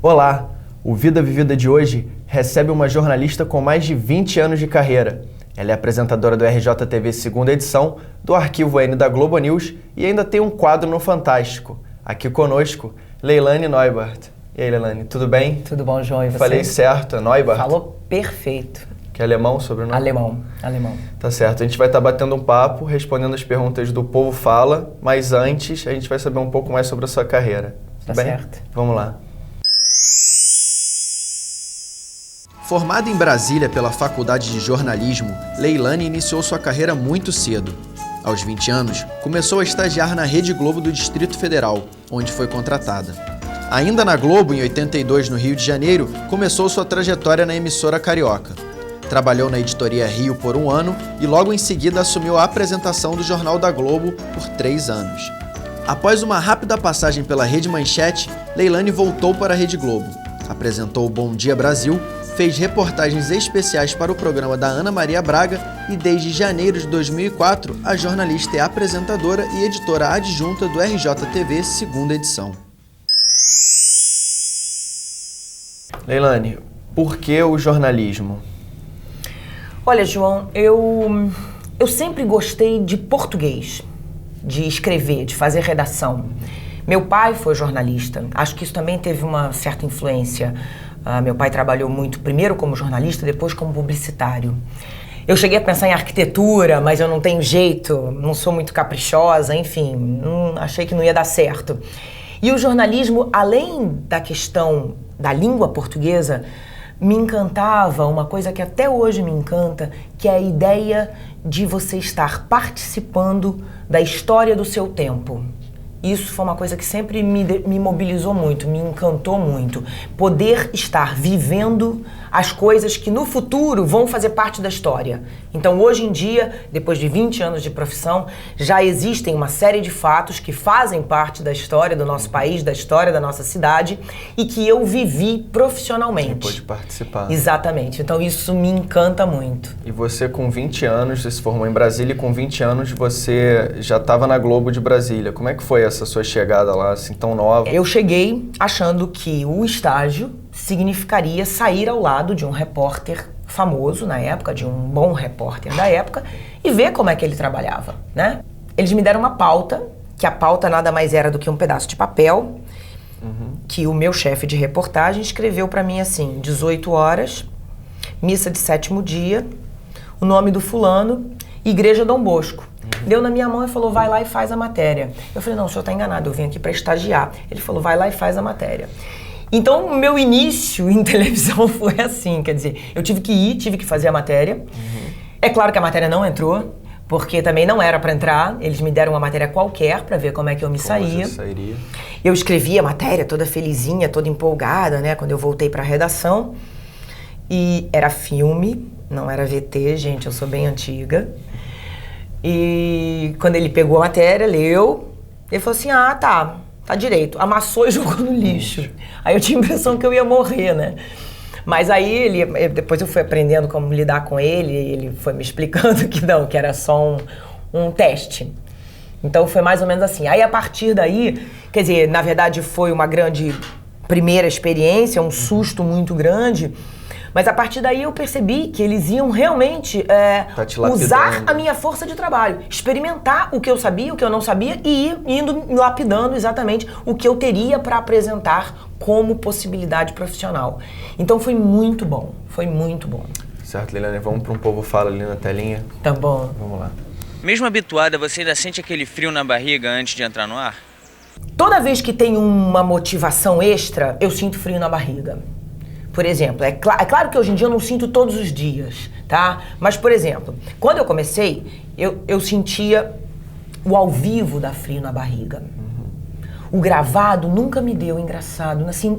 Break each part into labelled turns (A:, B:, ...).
A: Olá! O Vida Vivida de hoje recebe uma jornalista com mais de 20 anos de carreira. Ela é apresentadora do RJTV segunda edição, do Arquivo N da Globo News e ainda tem um quadro no Fantástico. Aqui conosco, Leilane Neubart. E aí, Leilane, tudo bem?
B: Tudo bom, João, e você?
A: Falei certo, é Neubart?
B: Falou perfeito.
A: Que é alemão o sobrenome?
B: Alemão.
A: Tá certo, a gente vai estar batendo um papo, respondendo as perguntas do Povo Fala, mas antes a gente vai saber um pouco mais sobre a sua carreira.
B: Tá
A: bem?
B: certo.
A: Vamos lá. Formada em Brasília pela Faculdade de Jornalismo, Leilane iniciou sua carreira muito cedo. Aos 20 anos, começou a estagiar na Rede Globo do Distrito Federal, onde foi contratada. Ainda na Globo, em 82, no Rio de Janeiro, começou sua trajetória na emissora carioca. Trabalhou na Editoria Rio por 1 ano e logo em seguida assumiu a apresentação do Jornal da Globo por 3 anos. Após uma rápida passagem pela Rede Manchete, Leilane voltou para a Rede Globo. Apresentou o Bom Dia Brasil, fez reportagens especiais para o programa da Ana Maria Braga e desde janeiro de 2004, a jornalista é apresentadora e editora adjunta do RJTV segunda edição. Leilane, por que o jornalismo?
B: Olha, João, eu sempre gostei de português, de escrever, de fazer redação. Meu pai foi jornalista, acho que isso também teve uma certa influência. Meu pai trabalhou muito, primeiro como jornalista, depois como publicitário. Eu cheguei a pensar em arquitetura, mas eu não tenho jeito, não sou muito caprichosa, enfim, achei que não ia dar certo. E o jornalismo, além da questão da língua portuguesa, me encantava uma coisa que até hoje me encanta, que é a ideia de você estar participando da história do seu tempo. Isso foi uma coisa que sempre me mobilizou muito, me encantou muito. Poder estar vivendo as coisas que no futuro vão fazer parte da história. Então, hoje em dia, depois de 20 anos de profissão, já existem uma série de fatos que fazem parte da história do nosso país, da história da nossa cidade e que eu vivi profissionalmente.
A: Quem pôde participar.
B: Exatamente. Então, isso me encanta muito.
A: E você, com 20 anos, você se formou em Brasília e com 20 anos você já estava na Globo de Brasília. Como é que foi essa sua chegada lá, assim, tão nova?
B: Eu cheguei achando que o estágio significaria sair ao lado de um repórter famoso na época, de um bom repórter da época, e ver como é que ele trabalhava, né? Eles me deram uma pauta, que a pauta nada mais era do que um pedaço de papel, que o meu chefe de reportagem escreveu para mim assim, 18 horas, missa de 7º dia, o nome do fulano, Igreja Dom Bosco. Deu na minha mão e falou, vai lá e faz a matéria. Eu falei, não, o senhor tá enganado, eu vim aqui para estagiar. Ele falou, vai lá e faz a matéria. Então, o meu início em televisão foi assim, quer dizer, eu tive que ir, tive que fazer a matéria. É claro que a matéria não entrou, porque também não era para entrar. Eles me deram uma matéria qualquer para ver como é que eu me saía.
A: Você sairia?
B: Eu escrevi a matéria toda felizinha, toda empolgada, né, quando eu voltei para a redação. E era filme, não era VT, gente, eu sou bem antiga. E quando ele pegou a matéria, leu, ele falou assim, tá direito. Amassou e jogou no lixo. Aí eu tinha a impressão que eu ia morrer, né? Mas aí depois eu fui aprendendo como lidar com ele, e ele foi me explicando que não, que era só um teste. Então foi mais ou menos assim. Aí a partir daí, quer dizer, na verdade foi uma grande primeira experiência, um susto muito grande. Mas a partir daí eu percebi que eles iam realmente usar a minha força de trabalho, experimentar o que eu sabia, o que eu não sabia e ir indo lapidando exatamente o que eu teria para apresentar como possibilidade profissional. Então foi muito bom, foi muito bom.
A: Certo, Leilane, vamos para um Povo Fala ali na telinha?
B: Tá bom.
A: Vamos lá.
C: Mesmo habituada, você ainda sente aquele frio na barriga antes de entrar no ar?
B: Toda vez que tem uma motivação extra, eu sinto frio na barriga. Por exemplo, é claro que hoje em dia eu não sinto todos os dias, tá? Mas, por exemplo, quando eu comecei, eu sentia o ao vivo dar frio na barriga. O gravado nunca me deu, engraçado. Assim,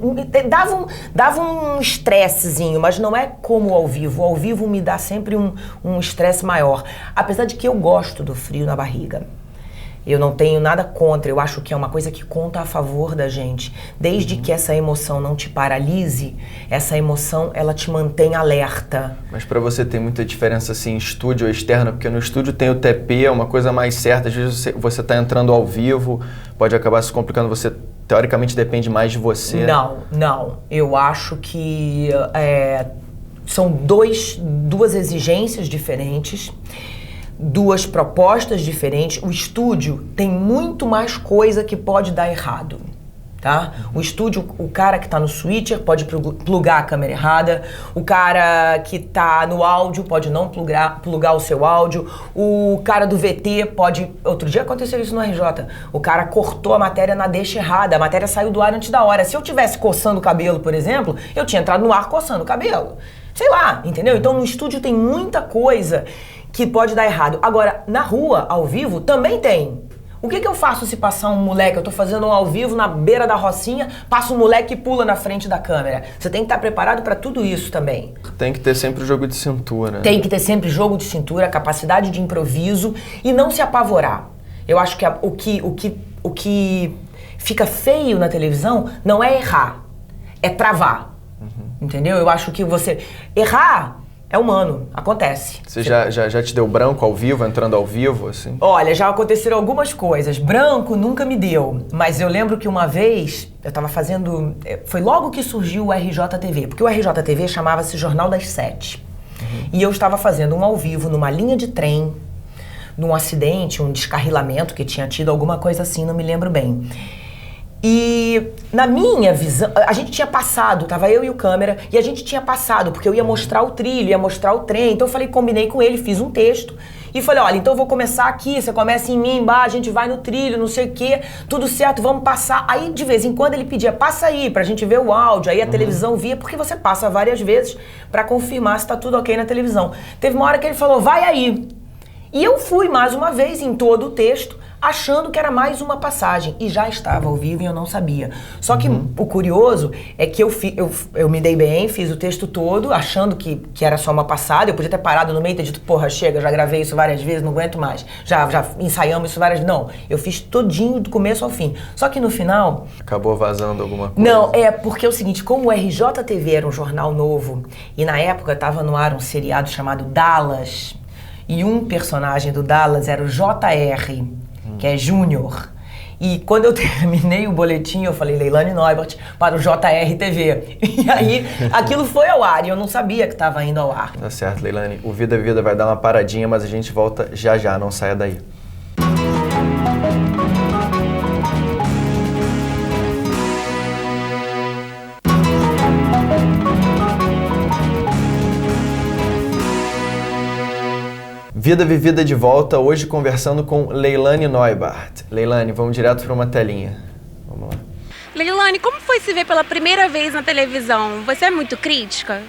B: dava um estressezinho, mas não é como o ao vivo. O ao vivo me dá sempre um estresse maior. Apesar de que eu gosto do frio na barriga. Eu não tenho nada contra, eu acho que é uma coisa que conta a favor da gente. Desde que essa emoção não te paralise, essa emoção, ela te mantém alerta.
A: Mas pra você tem muita diferença assim, estúdio ou externo? Porque no estúdio tem o TP, é uma coisa mais certa, às vezes você tá entrando ao vivo, pode acabar se complicando, você teoricamente depende mais de você?
B: Não. Eu acho que são duas exigências diferentes, duas propostas diferentes. O estúdio tem muito mais coisa que pode dar errado. Tá? O estúdio, o cara que tá no switcher pode plugar a câmera errada, o cara que tá no áudio pode não plugar o seu áudio, o cara do VT pode... Outro dia aconteceu isso no RJ, o cara cortou a matéria na deixa errada, a matéria saiu do ar antes da hora. Se eu tivesse coçando o cabelo, por exemplo, eu tinha entrado no ar coçando o cabelo. Sei lá, entendeu? Então no estúdio tem muita coisa que pode dar errado. Agora, na rua, ao vivo, também tem. O que eu faço se passar um moleque, eu tô fazendo um ao vivo na beira da rocinha, passa um moleque e pula na frente da câmera. Você tem que estar preparado para tudo isso também.
A: Tem que ter sempre o jogo de cintura.
B: Tem que ter sempre jogo de cintura, capacidade de improviso e não se apavorar. Eu acho que o que fica feio na televisão não é errar, é travar. Entendeu? Eu acho que você... Errar é humano, acontece.
A: Você já te deu branco ao vivo, entrando ao vivo, assim?
B: Olha, já aconteceram algumas coisas. Branco nunca me deu, mas eu lembro que uma vez eu tava fazendo... Foi logo que surgiu o RJTV, porque o RJTV chamava-se Jornal das 7. E eu estava fazendo um ao vivo numa linha de trem, num acidente, um descarrilamento que tinha tido, alguma coisa assim, não me lembro bem. E na minha visão, a gente tinha passado, tava eu e o câmera, e a gente tinha passado, porque eu ia mostrar o trilho, ia mostrar o trem, então eu falei, combinei com ele, fiz um texto, e falei, olha, então eu vou começar aqui, você começa em mim, embaixo, a gente vai no trilho, não sei o quê, tudo certo, vamos passar. Aí, de vez em quando, ele pedia, passa aí, pra gente ver o áudio, aí a televisão via, porque você passa várias vezes pra confirmar se tá tudo ok na televisão. Teve uma hora que ele falou, vai aí. E eu fui mais uma vez em todo o texto, achando que era mais uma passagem, e já estava ao vivo e eu não sabia. Só que o curioso é que eu me dei bem, fiz o texto todo, achando que era só uma passada, eu podia ter parado no meio e ter dito, porra, chega, já gravei isso várias vezes, não aguento mais, já ensaiamos isso várias vezes. Não, eu fiz todinho do começo ao fim. Só que no final...
A: Acabou vazando alguma coisa?
B: Não, porque é o seguinte, como o RJTV era um jornal novo, e na época estava no ar um seriado chamado Dallas, e um personagem do Dallas era o JR, que é Júnior. E quando eu terminei o boletim, eu falei Leilane Neubert para o JR-TV. E aí, aquilo foi ao ar e eu não sabia que estava indo ao ar.
A: Tá certo, Leilane. O Vida Vida vai dar uma paradinha, mas a gente volta já, não saia daí. Vida Vivida de volta, hoje conversando com Leilane Neubart. Leilane, vamos direto para uma telinha. Vamos lá.
D: Leilane, como foi se ver pela primeira vez na televisão? Você é muito crítica?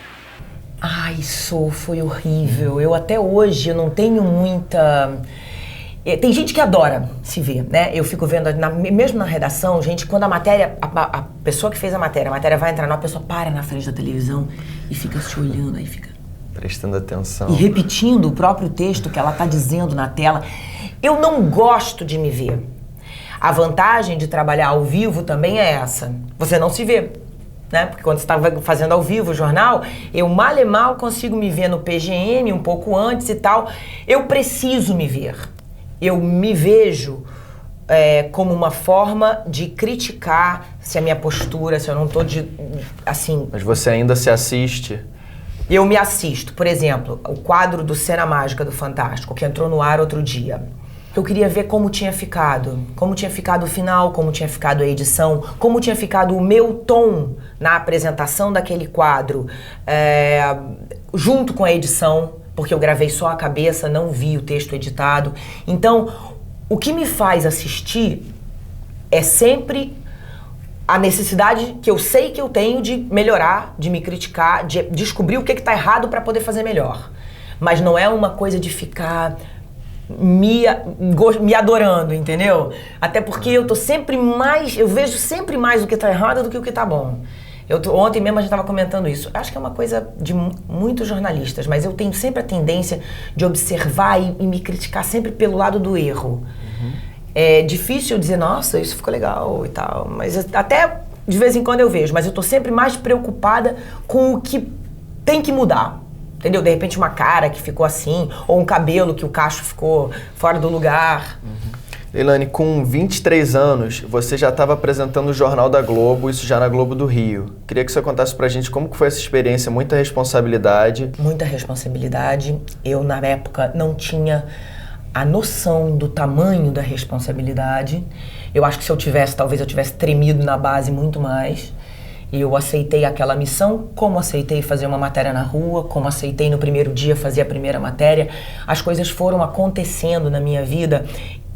B: Ai, foi horrível. Eu até hoje eu não tenho muita... Tem gente que adora se ver, né? Eu fico vendo, mesmo na redação, gente, quando a matéria, a pessoa que fez a matéria vai entrar, a pessoa para na frente da televisão e fica se olhando, aí fica...
A: Prestando atenção.
B: E repetindo o próprio texto que ela está dizendo na tela. Eu não gosto de me ver. A vantagem de trabalhar ao vivo também é essa. Você não se vê, né? Porque quando você está fazendo ao vivo o jornal, eu mal e mal consigo me ver no PGM um pouco antes e tal. Eu preciso me ver. Eu me vejo como uma forma de criticar se a minha postura, se eu não estou assim...
A: Mas você ainda se assiste...
B: Eu me assisto, por exemplo, o quadro do Cena Mágica do Fantástico, que entrou no ar outro dia. Eu queria ver como tinha ficado o final, como tinha ficado a edição, como tinha ficado o meu tom na apresentação daquele quadro, junto com a edição, porque eu gravei só a cabeça, não vi o texto editado. Então, o que me faz assistir é sempre... a necessidade que eu sei que eu tenho de melhorar, de me criticar, de descobrir o que está errado para poder fazer melhor. Mas não é uma coisa de ficar me adorando, entendeu? Até porque eu vejo sempre mais o que está errado do que o que está bom. Ontem mesmo a gente estava comentando isso. Acho que é uma coisa de muitos jornalistas, mas eu tenho sempre a tendência de observar e me criticar sempre pelo lado do erro. É difícil dizer, nossa, isso ficou legal e tal, mas até de vez em quando eu vejo, mas eu tô sempre mais preocupada com o que tem que mudar, entendeu? De repente uma cara que ficou assim, ou um cabelo que o cacho ficou fora do lugar.
A: Leilane, com 23 anos, você já estava apresentando o Jornal da Globo, isso já na Globo do Rio. Queria que você contasse pra gente como que foi essa experiência, muita responsabilidade.
B: Muita responsabilidade. Eu, na época, não tinha a noção do tamanho da responsabilidade. Eu acho que se eu tivesse, talvez eu tivesse tremido na base muito mais. E eu aceitei aquela missão, como aceitei fazer uma matéria na rua, como aceitei no primeiro dia fazer a primeira matéria. As coisas foram acontecendo na minha vida.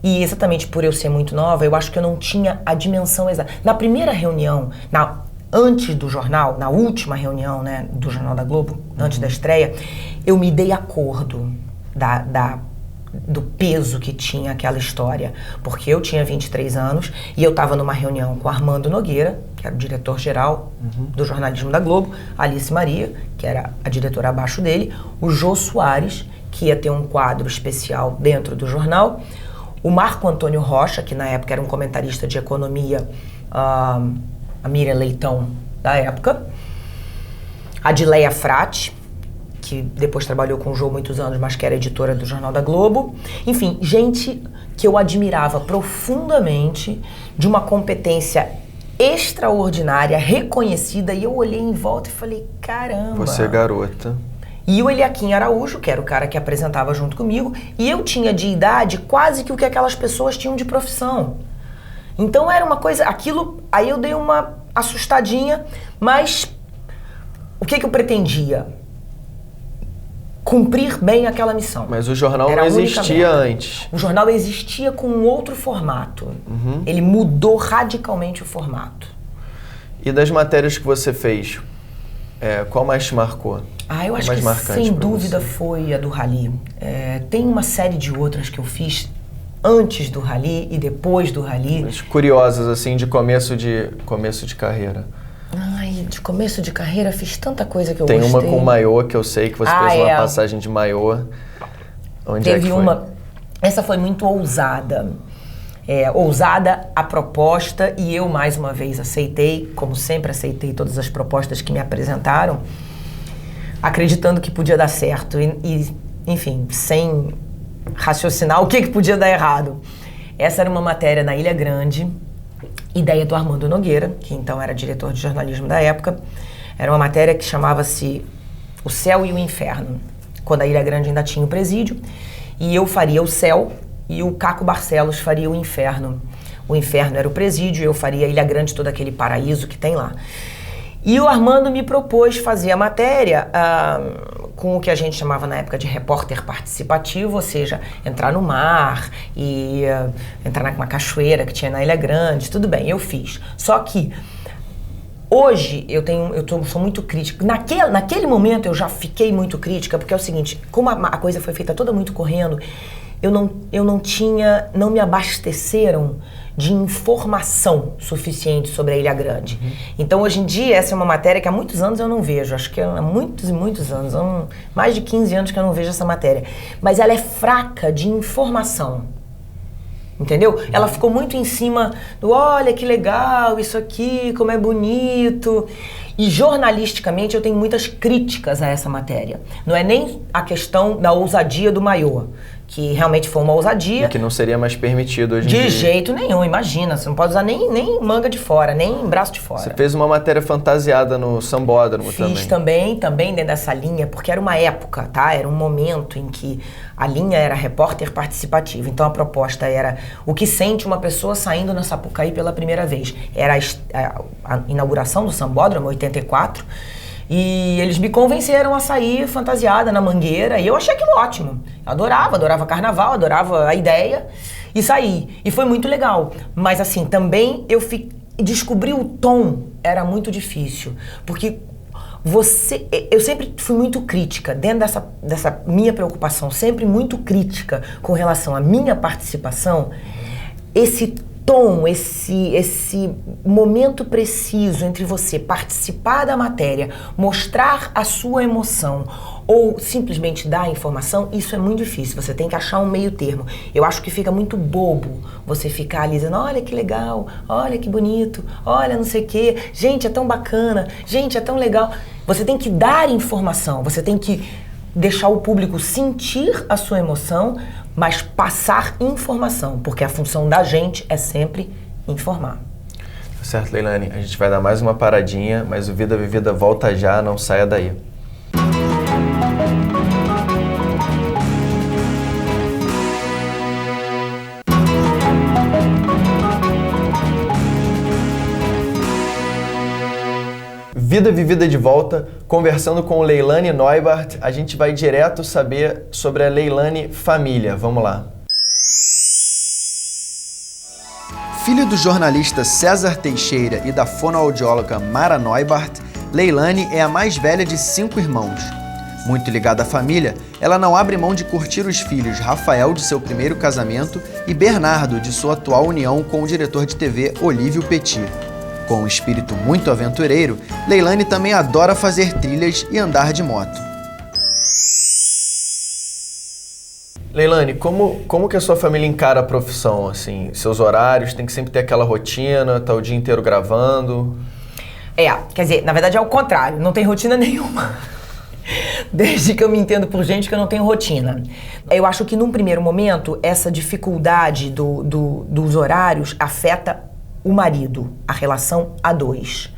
B: E exatamente por eu ser muito nova, eu acho que eu não tinha a dimensão exata. Na primeira reunião, antes do jornal, na última reunião, né, do Jornal da Globo, antes da estreia, eu me dei acordo do peso que tinha aquela história. Porque eu tinha 23 anos e eu estava numa reunião com Armando Nogueira, que era o diretor-geral do jornalismo da Globo, Alice Maria, que era a diretora abaixo dele, o Jô Soares, que ia ter um quadro especial dentro do jornal, o Marco Antônio Rocha, que na época era um comentarista de economia, a Miriam Leitão da época, a Dileia Frati, que depois trabalhou com o Jô muitos anos, mas que era editora do Jornal da Globo. Enfim, gente que eu admirava profundamente, de uma competência extraordinária, reconhecida, e eu olhei em volta e falei, caramba...
A: Você é garota.
B: E o Eliakim Araújo, que era o cara que apresentava junto comigo, e eu tinha de idade quase que o que aquelas pessoas tinham de profissão. Então era uma coisa, aquilo, aí eu dei uma assustadinha, mas o que eu pretendia? Cumprir bem aquela missão.
A: Mas o jornal não existia antes.
B: O jornal existia com um outro formato. Ele mudou radicalmente o formato.
A: E das matérias que você fez, qual mais te marcou?
B: Eu acho que sem dúvida foi a do Rally. Tem uma série de outras que eu fiz antes do Rally e depois do Rally.
A: Mas curiosas, assim, de começo de carreira.
B: De começo de carreira fiz tanta coisa que eu
A: gostei. Tem uma com maiô, que eu sei que você fez uma passagem de maiô. Onde
B: Teve
A: é que foi?
B: Essa foi muito ousada. Ousada a proposta, e eu mais uma vez aceitei, como sempre aceitei todas as propostas que me apresentaram, acreditando que podia dar certo e enfim, sem raciocinar o que podia dar errado. Essa era uma matéria na Ilha Grande, ideia do Armando Nogueira, que então era diretor de jornalismo da época. Era uma matéria que chamava-se O Céu e o Inferno, quando a Ilha Grande ainda tinha o presídio, e eu faria o céu e o Caco Barcelos faria o inferno. O inferno era o presídio e eu faria a Ilha Grande, todo aquele paraíso que tem lá. E o Armando me propôs fazer a matéria com o que a gente chamava na época de repórter participativo, ou seja, entrar no mar e entrar numa cachoeira que tinha na Ilha Grande, tudo bem, eu fiz. Só que hoje sou muito crítica. Naquele momento eu já fiquei muito crítica, porque é o seguinte, como a coisa foi feita toda muito correndo, não me abasteceram de informação suficiente sobre a Ilha Grande. Então, hoje em dia, essa é uma matéria que há muitos anos eu não vejo. Acho que há muitos e muitos anos, mais de 15 anos que eu não vejo essa matéria. Mas ela é fraca de informação. Entendeu? Ela ficou muito em cima do, olha que legal, isso aqui, como é bonito. E jornalisticamente eu tenho muitas críticas a essa matéria. Não é nem a questão da ousadia do maiô, que realmente foi uma ousadia.
A: E que não seria mais permitido hoje em dia.
B: De jeito nenhum, imagina. Você não pode usar nem manga de fora, nem braço de fora.
A: Você fez uma matéria fantasiada no Sambódromo também.
B: Fiz também dentro dessa linha, porque era uma época, tá? Era um momento em que a linha era repórter participativo. Então a proposta era o que sente uma pessoa saindo na Sapucaí pela primeira vez. Era a inauguração do Sambódromo, 84. E eles me convenceram a sair fantasiada na Mangueira, e eu achei aquilo ótimo. Eu adorava carnaval, adorava a ideia, e saí. E foi muito legal. Mas assim, também descobrir o tom era muito difícil, porque eu sempre fui muito crítica, dentro dessa minha preocupação, sempre muito crítica com relação à minha participação, esse tom, esse momento preciso entre você participar da matéria, mostrar a sua emoção ou simplesmente dar a informação, isso é muito difícil, você tem que achar um meio termo. Eu acho que fica muito bobo você ficar ali dizendo, olha que legal, olha que bonito, olha não sei o quê, gente, é tão bacana, gente, é tão legal. Você tem que dar informação, você tem que deixar o público sentir a sua emoção, mas passar informação, porque a função da gente é sempre informar.
A: Certo, Leilane, a gente vai dar mais uma paradinha, mas o Vida Vivida volta já, não saia daí. Vida Vivida de volta, conversando com Leilane Neubart, a gente vai direto saber sobre a Leilane família. Vamos lá. Filha do jornalista César Teixeira e da fonoaudióloga Mara Neubart, Leilane é a mais velha de 5 irmãos. Muito ligada à família, ela não abre mão de curtir os filhos Rafael, de seu primeiro casamento, e Bernardo, de sua atual união com o diretor de TV Olívio Petit. Com um espírito muito aventureiro, Leilane também adora fazer trilhas e andar de moto. Leilane, como que a sua família encara a profissão? Assim, seus horários, tem que sempre ter aquela rotina, tá o dia inteiro gravando?
B: Quer dizer, na verdade é o contrário, não tem rotina nenhuma. Desde que eu me entendo por gente que eu não tenho rotina. Eu acho que num primeiro momento, essa dificuldade dos horários afeta o marido, a relação a dois.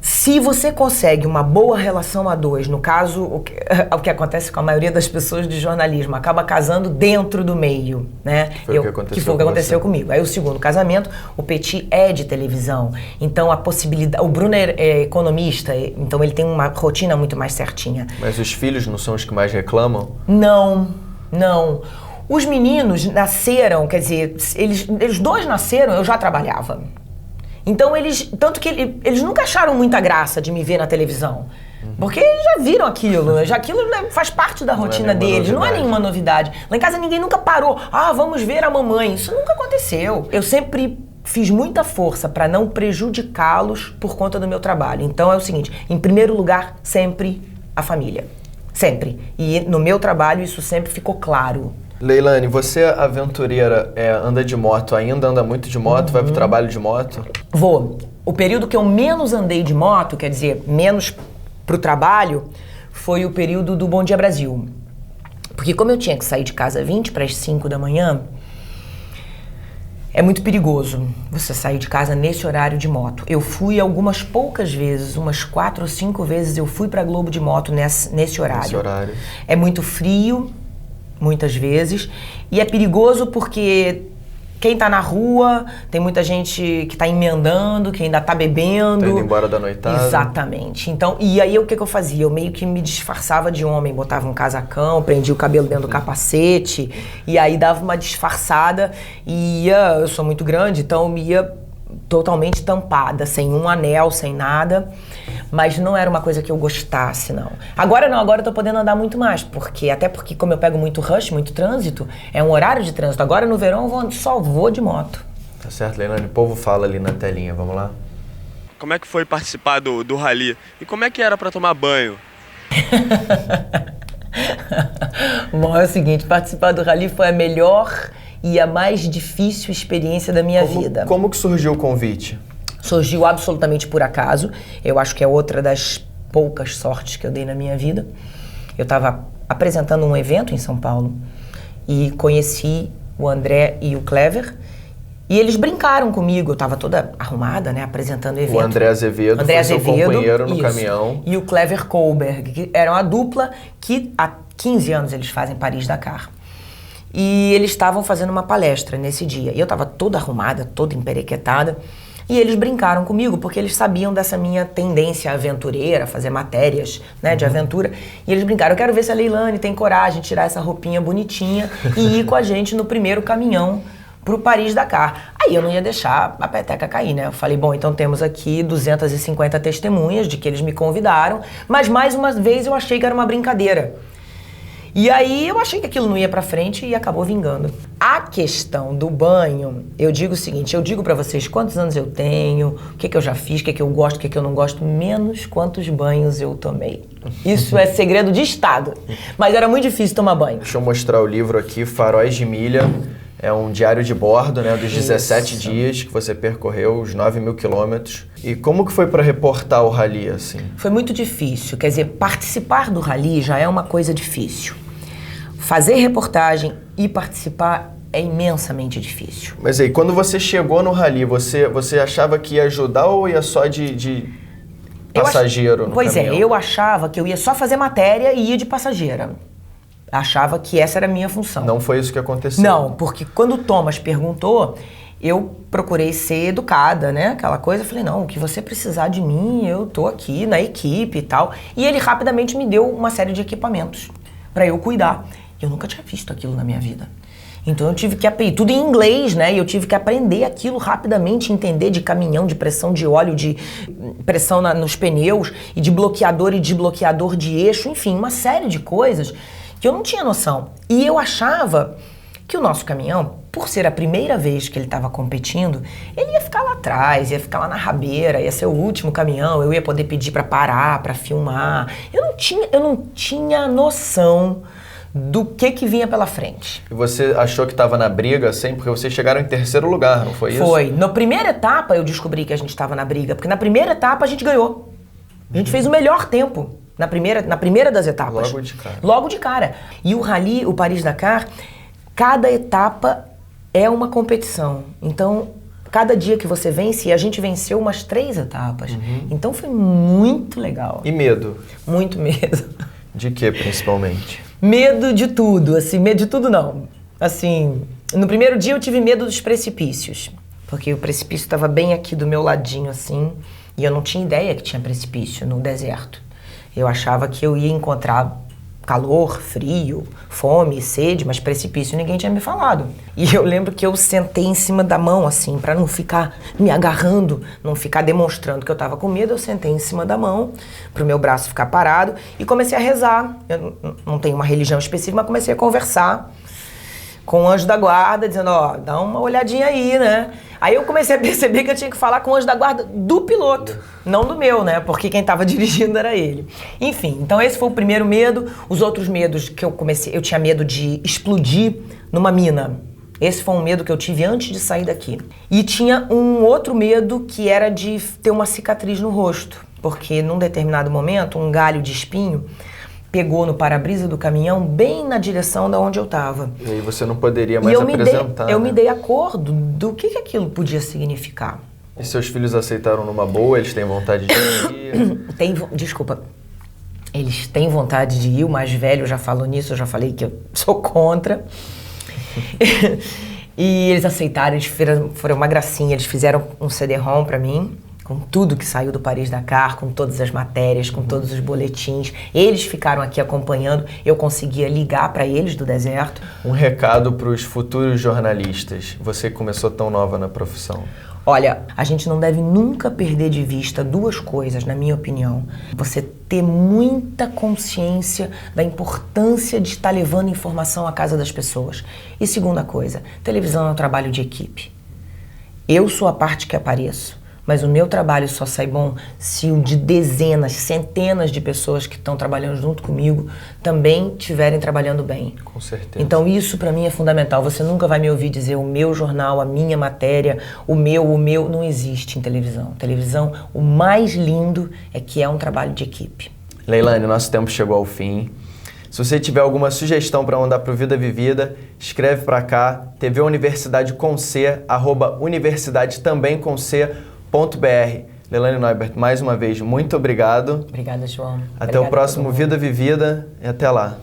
B: Se você consegue uma boa relação a dois, no caso, o que acontece com a maioria das pessoas de jornalismo, acaba casando dentro do meio, né? Que foi o que aconteceu comigo. Aí o segundo casamento, o Petit é de televisão, então a possibilidade... O Bruno é economista, então ele tem uma rotina muito mais certinha.
A: Mas os filhos não são os que mais reclamam?
B: Não. Os meninos nasceram, quer dizer, eles dois nasceram, eu já trabalhava. Então tanto que eles nunca acharam muita graça de me ver na televisão. Porque eles já viram aquilo, aquilo faz parte da rotina deles, não é nenhuma novidade. Lá em casa ninguém nunca parou, vamos ver a mamãe, isso nunca aconteceu. Eu sempre fiz muita força para não prejudicá-los por conta do meu trabalho. Então é o seguinte, em primeiro lugar, sempre a família. Sempre. E no meu trabalho isso sempre ficou claro.
A: Leilane, você aventureira, anda de moto ainda? Anda muito de moto? Vai pro trabalho de moto?
B: Vou. O período que eu menos andei de moto, quer dizer, menos pro trabalho, foi o período do Bom Dia Brasil. Porque como eu tinha que sair de casa 20 para as 5 da manhã, é muito perigoso você sair de casa nesse horário de moto. Eu fui algumas poucas vezes, umas 4 ou 5 vezes eu fui pra Globo de moto nesse horário. É muito frio, muitas vezes, e é perigoso porque quem tá na rua, tem muita gente que tá emendando, que ainda tá bebendo.
A: Tá indo embora da noitada.
B: Exatamente. Então, e aí o que eu fazia? Eu meio que me disfarçava de homem, botava um casacão, prendia o cabelo dentro do capacete, e aí dava uma disfarçada e eu sou muito grande, então eu ia totalmente tampada, sem um anel, sem nada. Mas não era uma coisa que eu gostasse, não. Agora não, agora eu tô podendo andar muito mais, até porque como eu pego muito rush, muito trânsito, é um horário de trânsito. Agora no verão eu só vou de moto.
A: Tá certo, Leilane, o povo fala ali na telinha, vamos lá?
E: Como é que foi participar do rally? E como é que era pra tomar banho?
B: Bom, é o seguinte, participar do rally foi a melhor e a mais difícil experiência da minha vida.
A: Como que surgiu o convite?
B: Surgiu absolutamente por acaso. Eu acho que é outra das poucas sortes que eu dei na minha vida. Eu estava apresentando um evento em São Paulo e conheci o André e o Clever e eles brincaram comigo. Eu estava toda arrumada, né, apresentando o evento.
A: O André Azevedo foi seu companheiro no caminhão.
B: E o Clever Kohlberg, que era uma dupla que há 15 anos eles fazem Paris-Dakar. E eles estavam fazendo uma palestra nesse dia. E eu estava toda arrumada, toda emperequetada. E eles brincaram comigo, porque eles sabiam dessa minha tendência aventureira, fazer matérias, né, de aventura. E eles brincaram, eu quero ver se a Leilane tem coragem de tirar essa roupinha bonitinha e ir com a gente no primeiro caminhão pro Paris-Dakar. Aí eu não ia deixar a peteca cair, né? Eu falei, bom, então temos aqui 250 testemunhas de que eles me convidaram, mas mais uma vez eu achei que era uma brincadeira. E aí eu achei que aquilo não ia pra frente e acabou vingando. A questão do banho, eu digo o seguinte, eu digo pra vocês quantos anos eu tenho, o que eu já fiz, o que eu gosto, o que eu não gosto, menos quantos banhos eu tomei. Isso é segredo de Estado, mas era muito difícil tomar banho.
A: Deixa eu mostrar o livro aqui, Faróis de Milha. É um diário de bordo, né, dos 17 dias que você percorreu, os 9.000 quilômetros. E como que foi para reportar o rally, assim?
B: Foi muito difícil, quer dizer, participar do rally já é uma coisa difícil. Fazer reportagem ir participar é imensamente difícil.
A: Mas aí, quando você chegou no rally, você achava que ia ajudar ou ia só de passageiro no
B: Pois
A: caminhão?
B: eu achava que eu ia só fazer matéria e ia de passageira. Achava que essa era a minha função.
A: Não foi isso que aconteceu?
B: Não, porque quando o Thomas perguntou, eu procurei ser educada, né? Aquela coisa, eu falei, não, o que você precisar de mim, eu tô aqui na equipe e tal. E ele rapidamente me deu uma série de equipamentos pra eu cuidar. Eu nunca tinha visto aquilo na minha vida. Então eu tive que aprender, tudo em inglês, né? E eu tive que aprender aquilo rapidamente, entender de caminhão, de pressão de óleo, de pressão nos pneus, e de bloqueador e desbloqueador de eixo, enfim, uma série de coisas que eu não tinha noção. E eu achava que o nosso caminhão, por ser a primeira vez que ele estava competindo, ele ia ficar lá atrás, ia ficar lá na rabeira, ia ser o último caminhão, eu ia poder pedir para parar, para filmar. Eu não tinha noção do que vinha pela frente.
A: E você achou que estava na briga, assim, porque vocês chegaram em terceiro lugar, não foi isso?
B: Foi. Na primeira etapa eu descobri que a gente estava na briga, porque na primeira etapa a gente ganhou. A gente fez o melhor tempo na primeira das etapas.
A: Logo de cara.
B: Logo de cara. E o Rally, o Paris-Dakar, cada etapa é uma competição. Então, cada dia que você vence, e a gente venceu umas 3 etapas. Então foi muito legal.
A: E medo?
B: Muito medo.
A: De quê, principalmente?
B: Medo de tudo, assim, medo de tudo não. Assim, no primeiro dia eu tive medo dos precipícios, porque o precipício estava bem aqui do meu ladinho, assim, e eu não tinha ideia que tinha precipício no deserto. Eu achava que eu ia encontrar calor, frio, fome, sede, mas precipício ninguém tinha me falado. E eu lembro que eu sentei em cima da mão, assim, para não ficar me agarrando, não ficar demonstrando que eu tava com medo, eu sentei em cima da mão, pro meu braço ficar parado, e comecei a rezar. Eu não tenho uma religião específica, mas comecei a conversar com o anjo da guarda, dizendo, ó, dá uma olhadinha aí, né? Aí eu comecei a perceber que eu tinha que falar com o anjo da guarda do piloto, não do meu, né? Porque quem tava dirigindo era ele. Enfim, então esse foi o primeiro medo. Os outros medos que eu tinha medo de explodir numa mina. Esse foi um medo que eu tive antes de sair daqui. E tinha um outro medo que era de ter uma cicatriz no rosto, porque num determinado momento, um galho de espinho pegou no para-brisa do caminhão bem na direção da onde eu estava.
A: E aí você não poderia mais apresentar,
B: Eu me dei acordo do que aquilo podia significar.
A: E seus filhos aceitaram numa boa? Eles têm vontade de ir?
B: Desculpa. Eles têm vontade de ir, o mais velho já falou nisso, eu já falei que eu sou contra. E eles aceitaram, eles foram uma gracinha, eles fizeram um CD-ROM pra mim, com tudo que saiu do Paris-Dakar, com todas as matérias, com todos os boletins. Eles ficaram aqui acompanhando, eu conseguia ligar para eles do deserto.
A: Um recado para os futuros jornalistas. Você começou tão nova na profissão.
B: Olha, a gente não deve nunca perder de vista 2 coisas, na minha opinião. Você ter muita consciência da importância de estar levando informação à casa das pessoas. E segunda coisa, televisão é um trabalho de equipe. Eu sou a parte que apareço. Mas o meu trabalho só sai bom se o de dezenas, centenas de pessoas que estão trabalhando junto comigo também estiverem trabalhando bem.
A: Com certeza.
B: Então isso para mim é fundamental. Você nunca vai me ouvir dizer o meu jornal, a minha matéria, o meu, não existe em televisão. Televisão, o mais lindo é que é um trabalho de equipe.
A: Leilane, nosso tempo chegou ao fim. Se você tiver alguma sugestão para mandar para o Vida Vivida, escreve para cá, TV Universidade com C, @universidade também com C.br. Leilane Neubert, mais uma vez, muito obrigado.
B: Obrigada, João.
A: Até o próximo Vida Vivida e até lá.